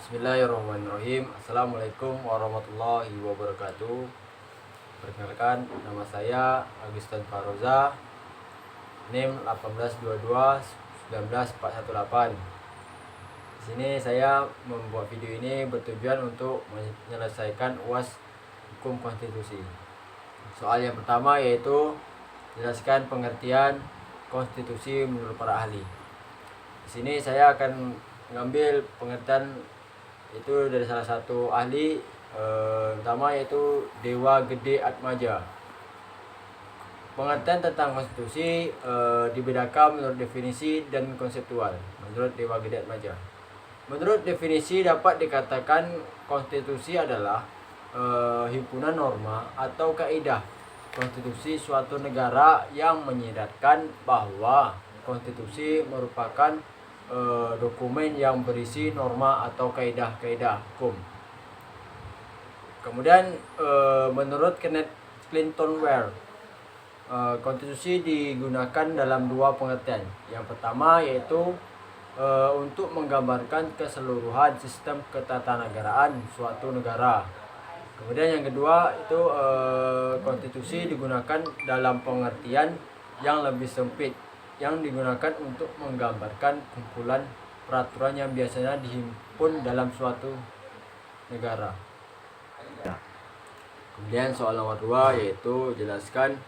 Bismillahirrahmanirrahim. Assalamualaikum warahmatullahi wabarakatuh. Perkenalkan, nama saya Agustin Faroza, NIM 1822-19418. Di sini saya membuat video ini bertujuan untuk menyelesaikan UAS Hukum Konstitusi. Soal yang pertama yaitu jelaskan pengertian konstitusi menurut para ahli. Di sini saya akan mengambil pengertian itu dari salah satu ahli pertama yaitu Dewa Gede Atmaja. Pengertian tentang konstitusi dibedakan menurut definisi dan konseptual menurut Dewa Gede Atmaja. Menurut definisi dapat dikatakan konstitusi adalah himpunan norma atau kaidah konstitusi suatu negara yang menyiratkan bahwa konstitusi merupakan dokumen yang berisi norma atau kaidah-kaidah hukum. Kemudian menurut Kenneth Clinton Ware, konstitusi digunakan dalam dua pengertian. Yang pertama yaitu untuk menggambarkan keseluruhan sistem ketatanegaraan suatu negara. Kemudian yang kedua itu konstitusi digunakan dalam pengertian yang lebih sempit, yang digunakan untuk menggambarkan kumpulan peraturan yang biasanya dihimpun dalam suatu negara. Kemudian soal nomor 2 yaitu jelaskan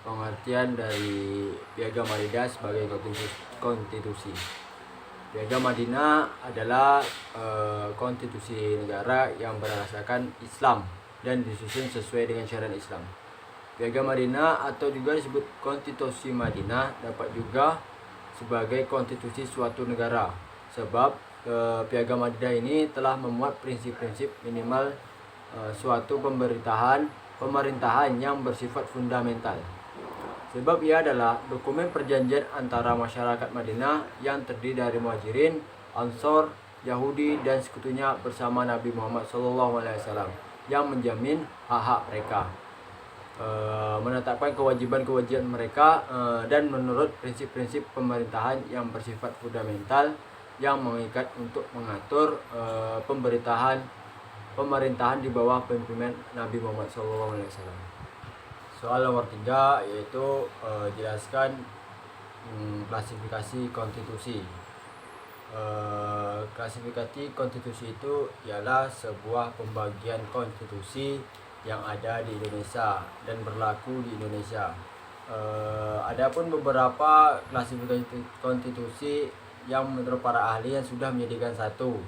pengertian dari Piagam Madinah sebagai konstitusi. Piagam Madinah adalah konstitusi negara yang berasaskan Islam dan disusun sesuai dengan syariat Islam. Piagam Madinah atau juga disebut Konstitusi Madinah dapat juga sebagai konstitusi suatu negara, sebab Piagam Madinah ini telah memuat prinsip-prinsip minimal suatu pemerintahan yang bersifat fundamental. Sebab ia adalah dokumen perjanjian antara masyarakat Madinah yang terdiri dari Muhajirin, Ansor, Yahudi dan sekutunya bersama Nabi Muhammad SAW yang menjamin hak-hak mereka, menetapkan kewajiban-kewajiban mereka dan menurut prinsip-prinsip pemerintahan yang bersifat fundamental yang mengikat untuk mengatur pemerintahan di bawah pimpinan Nabi Muhammad SAW. Soal nomor 3 yaitu jelaskan klasifikasi konstitusi. Klasifikasi konstitusi itu ialah sebuah pembagian konstitusi yang ada di Indonesia dan berlaku di Indonesia. Adapun beberapa klasifikasi konstitusi yang menurut para ahli yang sudah menjadikan satu,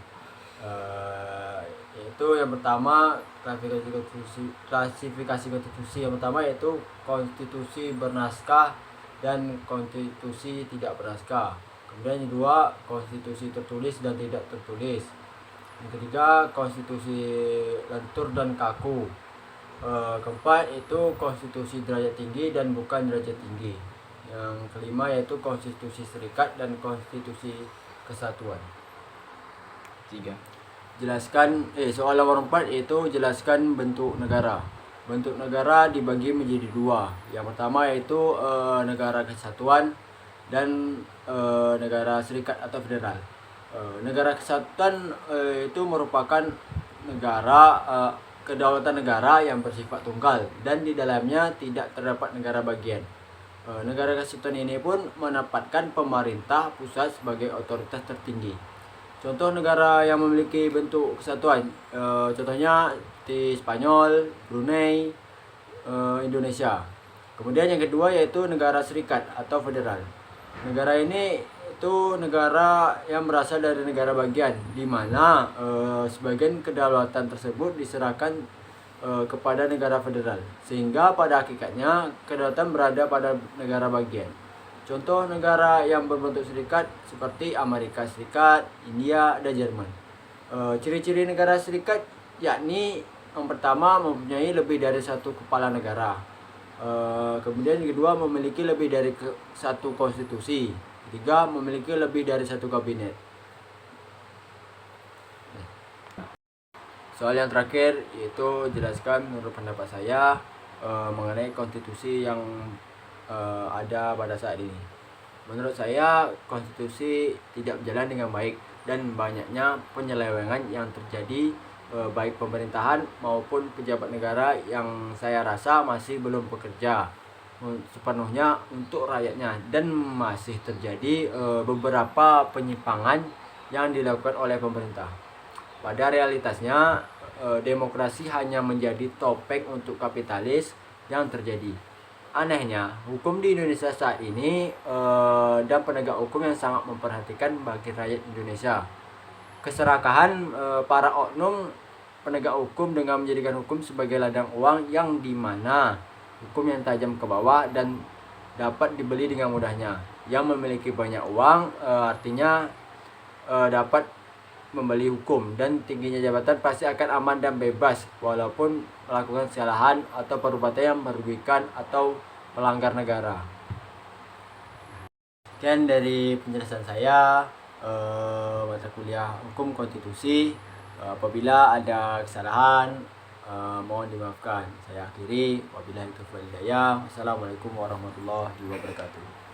yaitu yang pertama klasifikasi konstitusi yang pertama yaitu konstitusi bernaskah dan konstitusi tidak bernaskah. Kemudian yang kedua, konstitusi tertulis dan tidak tertulis. Yang ketiga, konstitusi lentur dan kaku. Keempat itu konstitusi derajat tinggi dan bukan derajat tinggi. Yang kelima yaitu konstitusi serikat dan konstitusi kesatuan. 3. Jelaskan soal nomor 4 yaitu jelaskan bentuk negara. Bentuk negara dibagi menjadi dua. Yang pertama yaitu negara kesatuan dan negara serikat atau federal. Negara kesatuan itu merupakan negara kedaulatan negara yang bersifat tunggal dan di dalamnya tidak terdapat negara bagian. Negara kesatuan ini pun menempatkan pemerintah pusat sebagai otoritas tertinggi. Contoh negara yang memiliki bentuk kesatuan, contohnya di Spanyol, Brunei, Indonesia. Kemudian yang kedua yaitu negara serikat atau federal. Negara ini itu negara yang berasal dari negara bagian, di mana sebagian kedaulatan tersebut diserahkan kepada negara federal, sehingga pada hakikatnya kedaulatan berada pada negara bagian. Contoh negara yang berbentuk serikat seperti Amerika Serikat, India, dan Jerman. Ciri-ciri negara serikat yakni yang pertama mempunyai lebih dari satu kepala negara. Kemudian yang kedua memiliki lebih dari satu konstitusi. Ketiga memiliki lebih dari satu kabinet. Soal yang terakhir yaitu jelaskan menurut pendapat saya mengenai konstitusi yang ada pada saat ini. Menurut saya konstitusi tidak berjalan dengan baik dan banyaknya penyelewengan yang terjadi, baik pemerintahan maupun pejabat negara yang saya rasa masih belum bekerja sepenuhnya untuk rakyatnya, dan masih terjadi beberapa penyimpangan yang dilakukan oleh pemerintah. Pada realitasnya, demokrasi hanya menjadi topeng untuk kapitalis yang terjadi. Anehnya, hukum di Indonesia saat ini dan penegak hukum yang sangat memperhatikan bagi rakyat Indonesia. Keserakahan para oknum penegak hukum dengan menjadikan hukum sebagai ladang uang yang dimana hukum yang tajam ke bawah dan dapat dibeli dengan mudahnya. Yang memiliki banyak uang artinya dapat membeli hukum, dan tingginya jabatan pasti akan aman dan bebas walaupun melakukan kesalahan atau perbuatan yang merugikan atau melanggar negara. Sekian dari penjelasan saya mata kuliah hukum konstitusi. Apabila ada kesalahan mohon dimaafkan. Saya akhiri, wabillahi taufiq wal hidayah. Wassalamualaikum warahmatullahi wabarakatuh.